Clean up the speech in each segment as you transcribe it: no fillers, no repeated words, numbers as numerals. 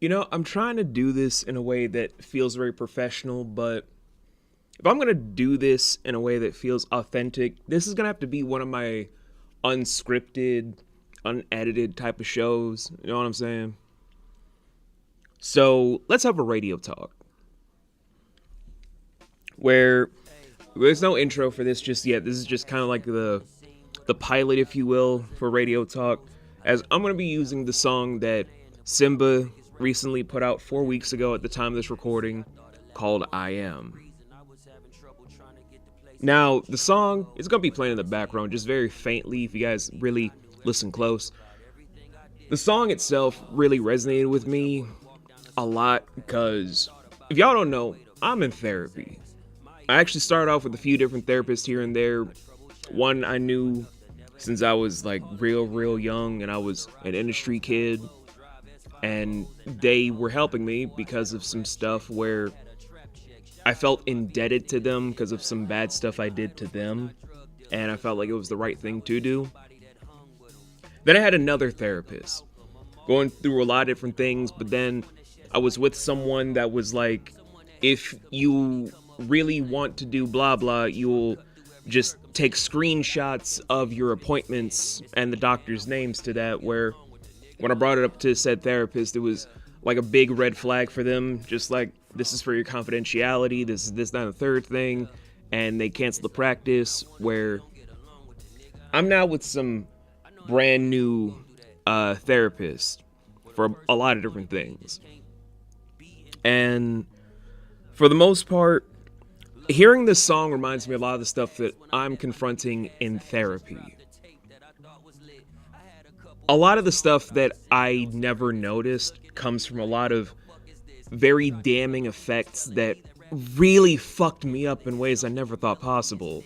I'm trying to do this in a way that feels very professional, but if I'm going to do this in a way that feels authentic, this is going to have to be one of my unscripted, unedited type of shows. You know what I'm saying? So let's have a radio talk where there's no intro for this just yet. This is just kind of like the pilot, if you will, for radio talk. As I'm going to be using the song that Symba recently put out 4 weeks ago at the time of this recording called I Am. Now, the song is going to be playing in the background just very faintly if you guys really listen close. The song itself really resonated with me a lot because if y'all don't know, I'm in therapy. I actually started off with a few different therapists here and there. One I knew since I was like real young and I was an industry kid, and they were helping me because of some stuff where I felt indebted to them because of some bad stuff I did to them, and I felt like it was the right thing to do. Then I had another therapist going through a lot of different things, but then I was with someone that was like, if you really want to do blah blah, you'll just take screenshots of your appointments and the doctor's names to that, where when I brought it up to said therapist, it was like a big red flag for them, just like, this is for your confidentiality, this is this, that, and the third thing, and they canceled the practice, where I'm now with some brand new therapist for a lot of different things. And for the most part, hearing this song reminds me a lot of the stuff that I'm confronting in therapy. A lot of the stuff that I never noticed comes from a lot of very damning effects that really fucked me up in ways I never thought possible.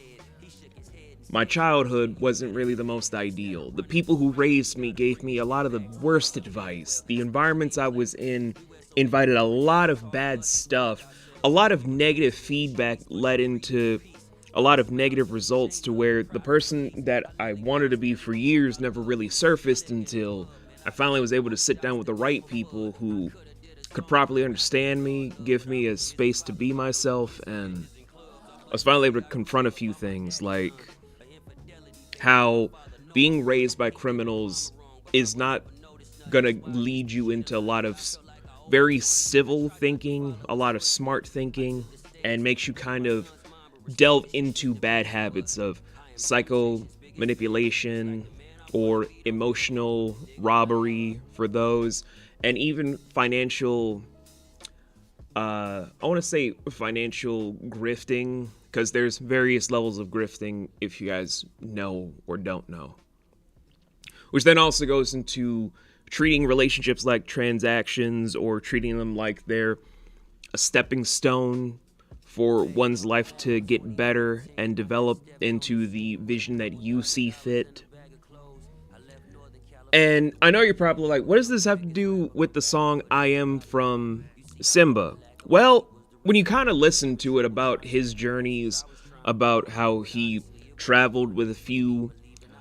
My childhood wasn't really the most ideal. The people who raised me gave me a lot of the worst advice. The environments I was in invited a lot of bad stuff. A lot of negative feedback led into a lot of negative results, to where the person that I wanted to be for years never really surfaced until I finally was able to sit down with the right people who could properly understand me, give me a space to be myself, and I was finally able to confront a few things, like how being raised by criminals is not gonna lead you into a lot of very civil thinking, a lot of smart thinking, and makes you kind of delve into bad habits of psycho manipulation or emotional robbery for those, and even financial, I want to say financial grifting, because there's various levels of grifting if you guys know or don't know. Which then also goes into treating relationships like transactions, or treating them like they're a stepping stone for one's life to get better and develop into the vision that you see fit. And I know you're probably like, what does this have to do with the song I Am from Symba? Well, when you kind of listen to it about his journeys, about how he traveled with a few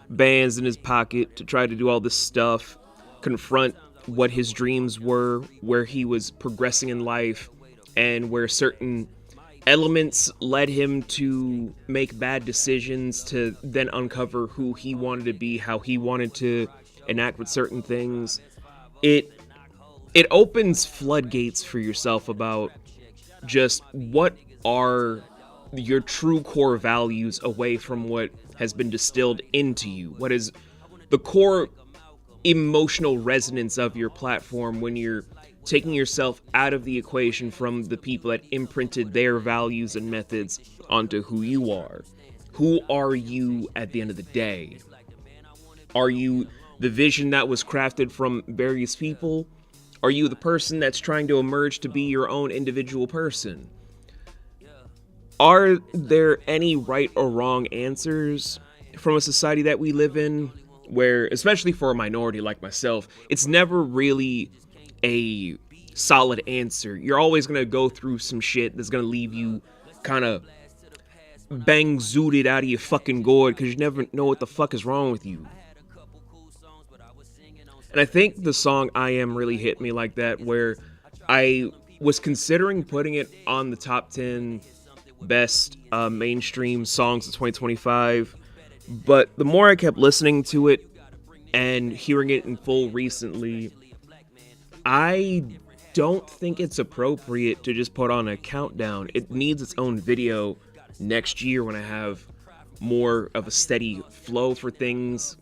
bands in his pocket to try to do all this stuff, confront what his dreams were, where he was progressing in life, and where certain elements led him to make bad decisions to then uncover who he wanted to be, how he wanted to enact with certain things. It opens floodgates for yourself about just what are your true core values away from what has been distilled into you. What is the core emotional resonance of your platform when you're taking yourself out of the equation from the people that imprinted their values and methods onto who you are? Who are you at the end of the day? Are you the vision that was crafted from various people? Are you the person that's trying to emerge to be your own individual person? Are there any right or wrong answers from a society that we live in, where, especially for a minority like myself, it's never really a solid answer? You're always going to go through some shit that's going to leave you kind of bang zooted out of your fucking gourd, because you never know what the fuck is wrong with you. And I think the song I Am really hit me like that, where I was considering putting it on the top 10 best mainstream songs of 2025. But the more I kept listening to it and hearing it in full recently, I don't think it's appropriate to just put on a countdown. It needs its own video next year when I have more of a steady flow for things,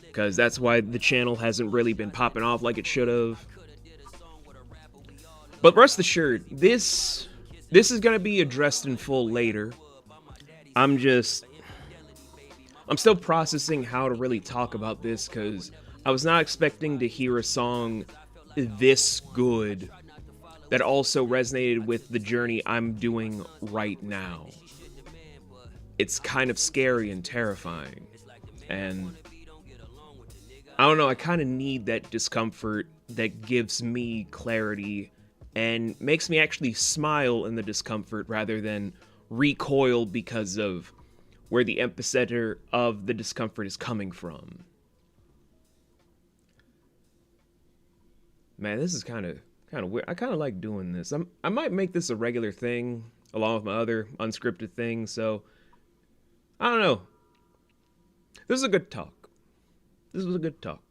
because that's why the channel hasn't really been popping off like it should have. But rest assured, this is going to be addressed in full later. I'm still processing how to really talk about this, because I was not expecting to hear a song this good that also resonated with the journey I'm doing right now. It's kind of scary and terrifying. And I don't know, I kind of need that discomfort that gives me clarity and makes me actually smile in the discomfort rather than recoil because of where the epicenter of the discomfort is coming from. Man, this is kind of weird. I kind of like doing this. I might make this a regular thing along with my other unscripted things. So I don't know. This is a good talk. This was a good talk.